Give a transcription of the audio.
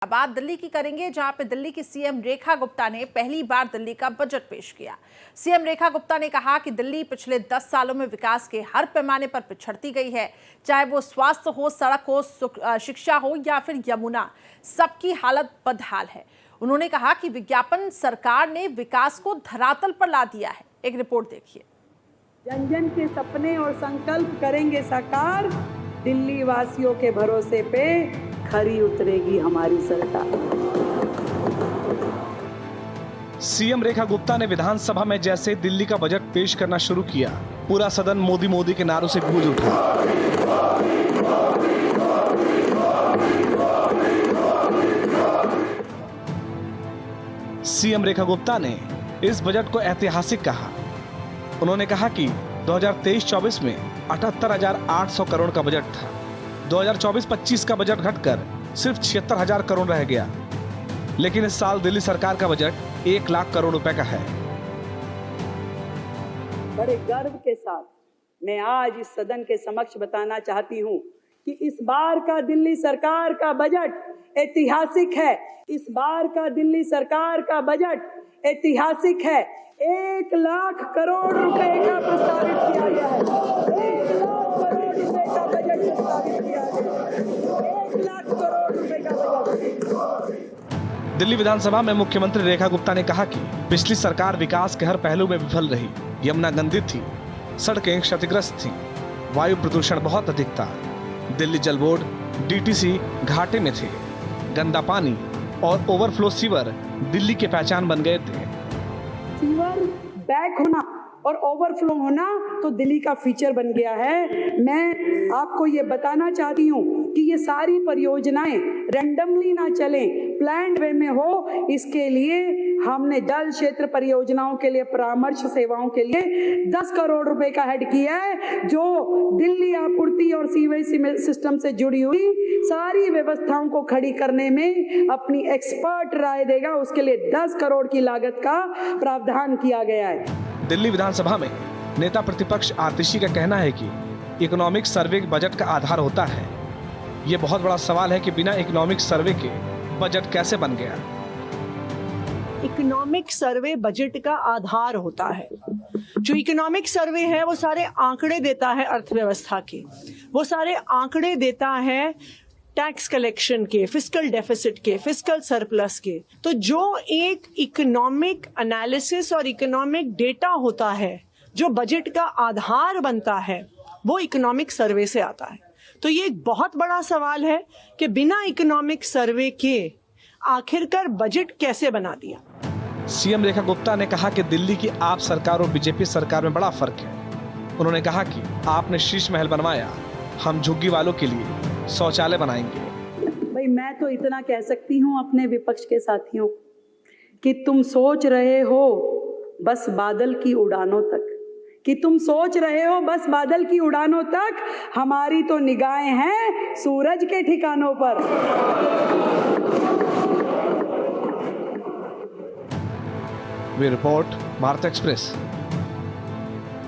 बात दिल्ली की करेंगे, जहां पे दिल्ली की सीएम रेखा गुप्ता ने पहली बार दिल्ली का बजट पेश किया। सीएम रेखा गुप्ता ने कहा कि दिल्ली पिछले 10 सालों में विकास के हर पैमाने पर पिछड़ती गई है, चाहे वो स्वास्थ्य हो, सड़क हो, शिक्षा हो या फिर यमुना, सबकी हालत बदहाल है। उन्होंने कहा कि विज्ञापन सरकार ने विकास को धरातल पर ला दिया है। एक रिपोर्ट देखिए। जन जन के सपने और संकल्प करेंगे साकार, दिल्ली वासियों के भरोसे पे खरी उतरेगी हमारी सरकार। सीएम रेखा गुप्ता ने विधानसभा में जैसे दिल्ली का बजट पेश करना शुरू किया, पूरा सदन मोदी मोदी के नारों से गूंज उठा। सीएम रेखा गुप्ता ने इस बजट को ऐतिहासिक कहा। उन्होंने कहा कि 2023-24 में 78,800 करोड़ का बजट था। 2024-25 का बजट घटकर सिर्फ 76,000 करोड़ रह गया, लेकिन इस साल दिल्ली सरकार का बजट 1 लाख करोड़ रुपए का है। बड़े गर्व के साथ मैं आज इस सदन के समक्ष बताना चाहती हूँ कि इस बार का दिल्ली सरकार का बजट ऐतिहासिक है। इस बार का दिल्ली सरकार का बजट ऐतिहासिक है। 1 लाख करोड़ रुपए का प्रस्तावित किया गया है। 1 लाख करोड़ रुपए का बजट प्रस्तावित किया गया है। 1 लाख करोड़ रुपए का बजट। दिल्ली विधानसभा में मुख्यमंत्री रेखा गुप्ता ने कहा कि पिछली सरकार विकास के हर पहलू में विफल रही। यमुना गंदी थी, सड़कें क्षतिग्रस्त थीं, वायु प्रदूषण बहुत अधिक था, दिल्ली जल बोर्ड, डीटीसी घाटे में थे, गंदा पानी और ओवरफ्लो सीवर दिल्ली की पहचान बन गए थे। सीवर बैक होना और ओवरफ्लो होना तो दिल्ली का फीचर बन गया है। मैं आपको ये बताना चाहती हूँ कि ये सारी परियोजनाएं रैंडमली ना चलें, प्लान्ड वे में हो। इसके लिए हमने जल क्षेत्र परियोजनाओं के लिए परामर्श सेवाओं के लिए 10 करोड़ रुपए का हेड किया है, जो दिल्ली आपूर्ति और सीवेज सिस्टम से जुड़ी हुई सारी व्यवस्थाओं को खड़ी करने में अपनी एक्सपर्ट राय देगा। उसके लिए 10 करोड़ की लागत का प्रावधान किया गया है। दिल्ली विधानसभा में नेता प्रतिपक्ष आतिशी का कहना है कि इकोनॉमिक सर्वे बजट का आधार होता है। ये बहुत बड़ा सवाल है कि बिना इकोनॉमिक सर्वे के बजट कैसे बन गया। इकोनॉमिक सर्वे बजट का आधार होता है। जो इकोनॉमिक सर्वे है वो सारे आंकड़े देता है अर्थव्यवस्था के, वो सारे आंकड़े देता है टैक्स कलेक्शन के, फिस्कल डेफिसिट के, फिस्कल सरप्लस के। तो जो एक इकोनॉमिक एनालिसिस और इकोनॉमिक डेटा होता है, जो बजट का आधार बनता है, वो इकोनॉमिक सर्वे से आता है। तो ये एक बहुत बड़ा सवाल है कि बिना इकोनॉमिक सर्वे के आखिरकार बजट कैसे बना दिया। सीएम रेखा गुप्ता ने कहा कि दिल्ली की आप सरकार और बीजेपी सरकार में बड़ा फर्क है। उन्होंने कहा कि आपने शीश महल बनवाया, हम झुग्गी वालों के लिए शौचालय बनाएंगे। भाई मैं तो इतना कह सकती हूँ अपने विपक्ष के साथियों कि तुम सोच रहे हो बस बादल की उड़ानों तक, कि तुम सोच रहे हो बस बादल की उड़ानों तक। हमारी तो निगाहें हैं सूरज के ठिकानों पर। वे रिपोर्ट भारत एक्सप्रेस।